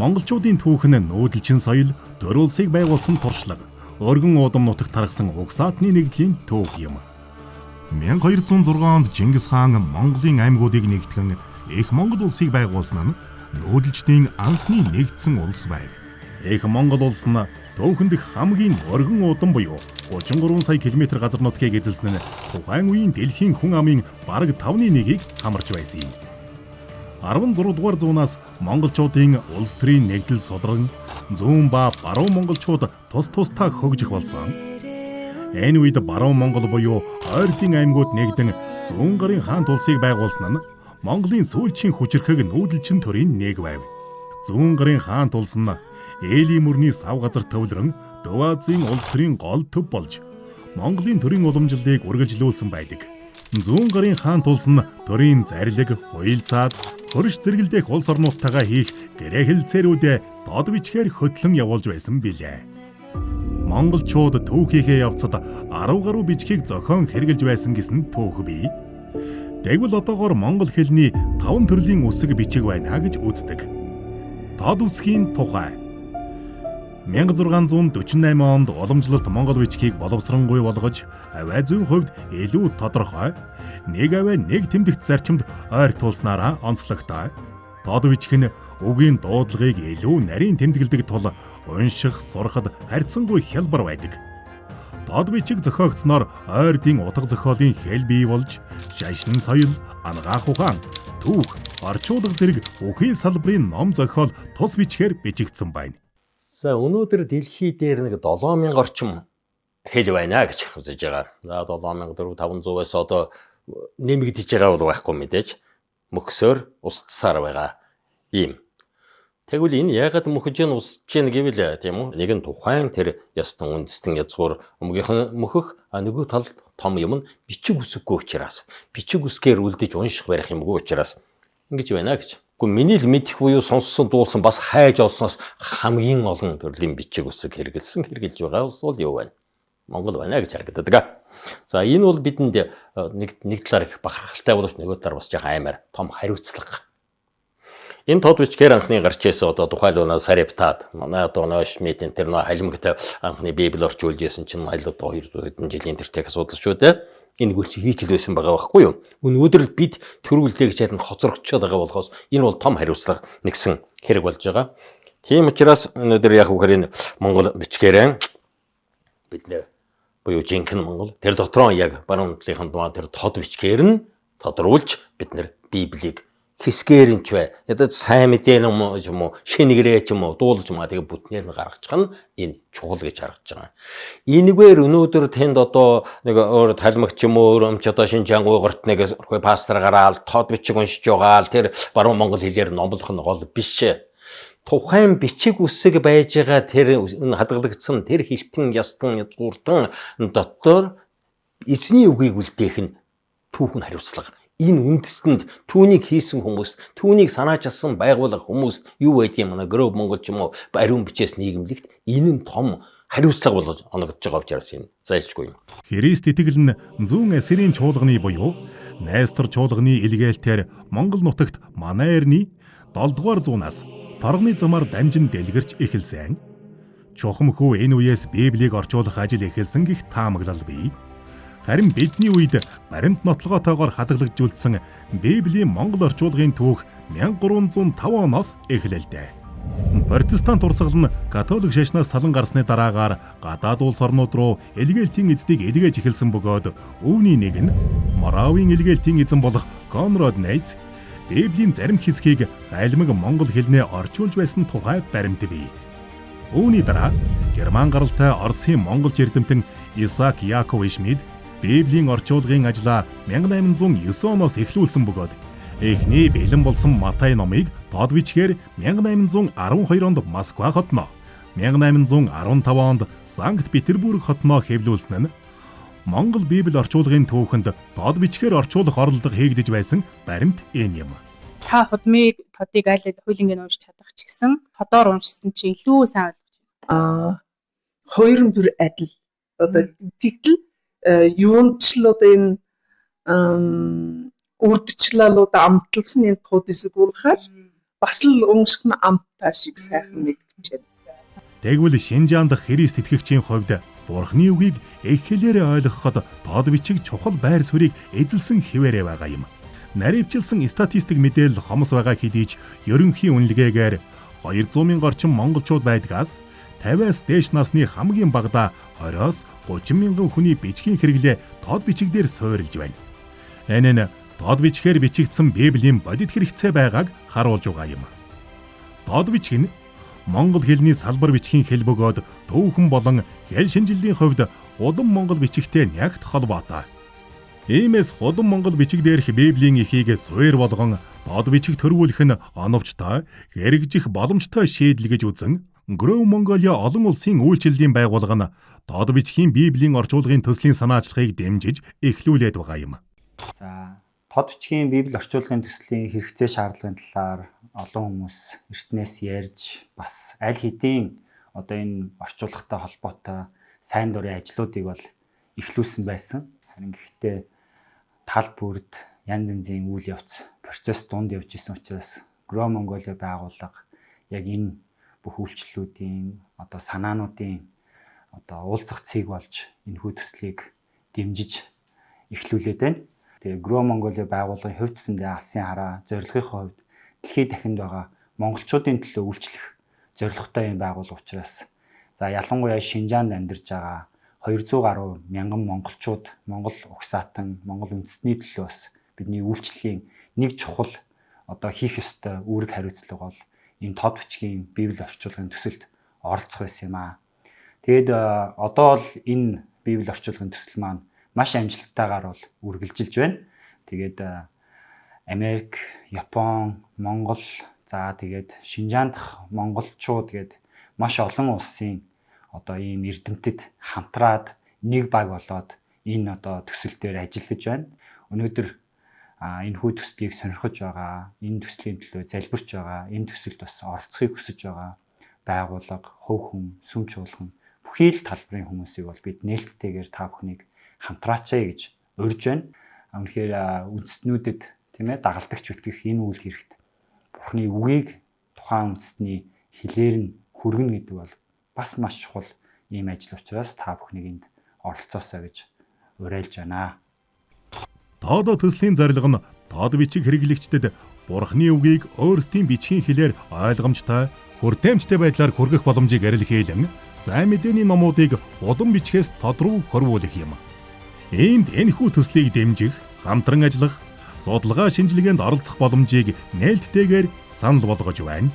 монголчуудын түүхэн нүүдэлчин соёл, төр улсыг байгуулсан туршлага, өргөн уудам нутагт тархсан угсаатны нэгдлийн түүх юм. 1206 онд Чингис хаан Монголын аймагуудыг нэгтгэн Их Монгол улсыг байгуулсан нь нүүдэлчдийн анхны нэгдсэн улс байв. Их Монгол улс нь түүхэн дэх хамгийн өргөн уудам буюу 33 сая км газар нутгийг эзэлсэн нь тухайн үеийн дэлхийн хүн амын бараг 5/1-ийг хамарч байсан юм. 16 дугаар зуунаас монголчуудын улс төрийн нэгдэл сулран зүүн ба баруун монголчууд тус тусдаа хөгжих болсон. Энэ үед баруун монгол буюу ойртын аймагуд нэгдэн зүүн гарын хаант улсыг байгуулсан нь Монголын сүүлчийн хүчирхэг нүүдэлчин төрийн нэг байв. Зүүн гарын хаант улс нь Ээлийн мөрний сав газар төвлөрөн Дов Азийн улс төрийн гол төв болж Монголын төрийн уламжлалыг үргэлжлүүлсэн байдаг. Зүүн гарын хаант улс нь төрийн зарлиг, хуйл цааз, хөрш зэрэгэлдэх улс орнуудтайгаа хийх гэрээхэлцээрүүдэд дод бичгээр хөтлөн явуулж байсан билээ. Монголчууд түүхийнхээ явцад 10 гаруй бичгийг зохион хэрглэж байсан гэсэн түүх бий. Тэгвэл одоогоор монгол хэлний 5 төрлийн үсэг бичиг байна гэж үздэг. Дод үсгийн тухай 1648 онд уламжлалт монгол бичгийг боловсронгуй болгож аваа зүйн хувьд илүү тодорхой нэг аваа нэг тэмдэгт зарчимд ойртуулснараа онцлогтой. Дод бичих нь үгийн дуудлагыг илүү нарийн тэмдэглэдэг тул унших, сурахад харьцангуй хялбар байдаг. Дод бичиг зохиогдсноор ойрдын утга зохиолын хэл бий болж шашин соёл, ангаах ухаан, түүх, орчуулга зэрэг бүхий салбарын ном зохиол тус бичгээр бичигдсэн байна. За өнөөдөр дэлхий дээр нэг 7000 орчим хэл байна гэж үзэж байгаа. За 7400-500-аас одоо нэмэгдэж байгаа бол байхгүй мэдээж мөхсөөр устсаар байгаа юм. Тэгвэл энэ яагаад мөхөж нь усж гин гэвэл тийм үү? Нэг нь тухайн тэр ястан үндэстэн язгуур мөхөх нөгөө талд том юм нь бичиг үсэггүй учраас бичиг үсгээр үлдэж унших барих юмгүй учраас ингэж байна гэж. Гэхдээ миний л мэдэх буюу сонссон дуулсан бас хайж олсноос хамгийн олон төрлийн бичиг үсэг хэрэгжилж байгаа улс бол юу вэ? Монгол байна гэж харагддаг. За энэ бол бидэнд нэг талаар их бахархалтай боловч нөгөө талаар бас жоохон аймаар том хариуцлага. Энэ тод бичгээр анхны гарч ирсэн одоо тухайлбал Сарептад манай одоо Шмидтийн тэр нөө халимагтай анхны Библи орчуулж ирсэн чинь айлд 200 хэдэн жилийн тэртээ асуудал шүү дээ. Энэ гүйл чи хийчихэл байсан байгаа байхгүй юу? Өнөөдөр бид төрүүлдэг гэж харин хоцрогдчиход байгаа болохоос энэ бол том хариуцлага нэгсэн хэрэг болж байгаа. Тийм учраас өнөөдөр яг үхээр энэ Монгол бичгээрээ бид нэ буюу жинхэнэ Монгол тэр дотроо яг баруун талынхан дугаар тэр тод бичгээр нь тодруулж бид нэр Библийг хэсгээр нь ч бай. Ядаж сайн мэдээ юм уу, шинэгрээ ч юм уу, дуулж маа тэгээ бүтнээр нь гаргачих нь энэ чухал гэж харагдаж байгаа. Энэгээр өнөөдөр тэнд одоо нэг өөр талмагч юм уу, өмч одоо Шинжаан уйгурт нэг пастор гараал, тод бичиг уншиж байгаа л тэр баруун монгол хэлээр номлох нь гол биш. Тухайн бичиг үсэг байж байгаа тэр хадгалагдсан тэр хилтэн ястан язгууртан дотор эзний үгийг үлдээх нь түүхэн хариуцлага. Энэ үндэстэнд түүнийг хийсэн хүмүүс, түүнийг санаачилсан байгууллага хүмүүс юу байдгийг манай грөв монгол ч юм уу ариун бичээс нийгэмлэгт энэ нь том хариуцлага болж оногдож байгаа учраас энэ зайлшгүй юм. Христ итгэл нь зүүн эсрийн чуулганы буюу Найстар чуулганы илгээлтээр Монгол нутагт манай эртний 7 дугаар зуунаас торгоны замаар дамжин дэлгэрч эхэлсэн. Чухам хүү энэ үеэс Библийг орчуулах ажил эхэлсэн гэх таамаглал бий. Харин бидний үед баримт нотлогоотойгоор хадгалагдуулсан Библийн монгол орчуулгын түүх 1305 оноос эхэлэлтэй. Протестант урсгал нь католик шашнаас салан гарсны дараагаар гадаад улс орнууд руу илгээлтийн эзнийг илгээж эхэлсэн бөгөөд үүний нэг нь Моравийн илгээлтийн эзэн болох Конрад Найз Библийн зарим хэсгийг айлмаг монгол хэлнээ орчуулж байсан тухай баримт бий. Үүний дараа Герман гаралтай Оросын монголч эрдэмтэн Исаак Яаков Шмидт Библийн орчуулгын ажлаа 1809 оноос эхлүүлсэн бөгөөд эхний бэлэн болсон Матай номыг тод бичгээр 1812 онд Москва хотноо, 1815 онд Санкт Петербург хотноо хэвлүүлсэн нь Монгол Библи орчуулгын түүхэнд тод бичгээр орчуулах оролдлого хийгдэж байсан баримт энэ юм. Та тодыг аль хуулингийн уншиж чадах ч гэсэн тодоор уншсан чи илүү сайн ойлгож байна. Хоёрын бүр адил. Одоо тэгтэл юунд ч л одоо энэ урдчлалууд амталсан энэ тод хэсэг болохоор бас л өмсгөн амттай шиг сайхан мэдчихэв. Тэгвэл Шинжаан дахь Христ итгэгчийн хувьд Бурхны үгийг их хэлээр ойлгоход доод бичиг чухал байр суурийг эзэлсэн хിവэрэ байгаа юм. Наривчилсан статистик мэдээлэл хомос байгаа хэдий ч ерөнхий үнэлгээгээр 200,000 орчим монголчууд байдгаас 50-аас дээш насны хамгийн багадаа 20-оос 30,000 хүний бичгийн хэрэглээ доод бичигдээр суурилж байна. Энэ нь доод бичгээр бичигдсэн Библийн бодит хэрэгцээ байгааг харуулж байгаа юм. Доод бичиг нь монгол хэлний салбар бичгийн хэл бөгөөд түүхэн болон хэл шинжилгээний хувьд удам монгол бичигтэй нягт холбоотой. Иймээс худам монгол бичиг дээрх Библийн эхийг суур болгон доод бичиг төрүүлэх нь оновчтой, хэрэгжих боломжтой шийдэл гэж үзэн Grow Mongolia олон улсын үйлчлэлийн байгууллага нь доод бичгийн Библийн орчуулгын төслийн санаачлагыг дэмжиж эхлүүлээд байгаа юм. За, доод бичгийн Библи орчуулгын төслийн хэрэгцээ шаардлагын талаар олон хүмүүс эртнээс ярьж бас аль хэдийн одоо энэ орчуулгатай холбоотой сайн дурын ажлуудыг бол эхлүүлсэн байсан. Харин гэхдээ тал бүрд янз янзын үйл явц процесс дунд явж исэн учраас Grow Mongolia байгууллага яг энэ бүх үйлчлэлүүдийн одоо санаануудын одоо уулзах цэг болж энэхүү төслийг дэмжиж эхлүүлээд байна. Тэгээ Grow Mongolia байгууллагын хувьдсэндээ алсын хараа зорилгын хувьд дэлхийд дахинд байгаа монголчуудын төлөө үйлчлэх зорилготой юм байгууллага учраас за ялангуяа Шинжаанд амьдарч байгаа 200 гаруй мянган монголчууд, Монгол угсаатан, Монгол үндэстний төлөө бас бидний үйлчлэлийн нэг чухал одоо хийх ёстой үүрэг хариуцлага бол энэ доод бичгийн Библи орчуулгын төсөлд оролцох байсан юм аа. Тэгэд одоо бол энэ Библи орчуулгын төсөл маань маш амжилттайгаар бол үргэлжилж байна. Тэгээд Америк, Япон, Монгол, за тэгээд Шинжаан дахь монголчууд гээд маш олон улсын одоо ийм эрдэмтэд хамтраад нэг баг болоод энэ одоо төсөл дээр ажиллаж байна. Өнөөдөр энэ хүү төслийг сонирхож байгаа, энэ төслийн төлөө залбирч байгаа, энэ төсөлд бас оролцохыг хүсэж байгаа байгууллага, хувь хүн, сүм чуулган бүхий л талбарын хүмүүсийг бол бид нээлттэйгээр та бүхнийг хамтраачаа гэж урьж байна. Үнэхээр үндэстнүүдэд тийм ээ дагалдагч үтгэх энэ үйл хэрэгт Бурхны үгийг тухайн үндэстний хэлээр нь хүргэнэ гэдэг бол бас маш чухал ийм ажил учраас та бүхнийг энд оролцоосоо гэж уриалж байна. Доод төслийн зорилго нь доод бичиг хэрэглэгчдэд Бурхны үгийг өөрсдийн бичгийн хэлээр ойлгомжтой, хүртээмжтэй байдлаар хүргэх боломжийг арилхийлэн сайн мэдээний номуудыг удам бичгээс тод руу хөрвүүлэх юм. Иймд энэхүү төслийг дэмжих, хамтран ажиллах, судалгаа шинжилгээнд оролцох боломжийг нээлттэйгээр санал болгож байна.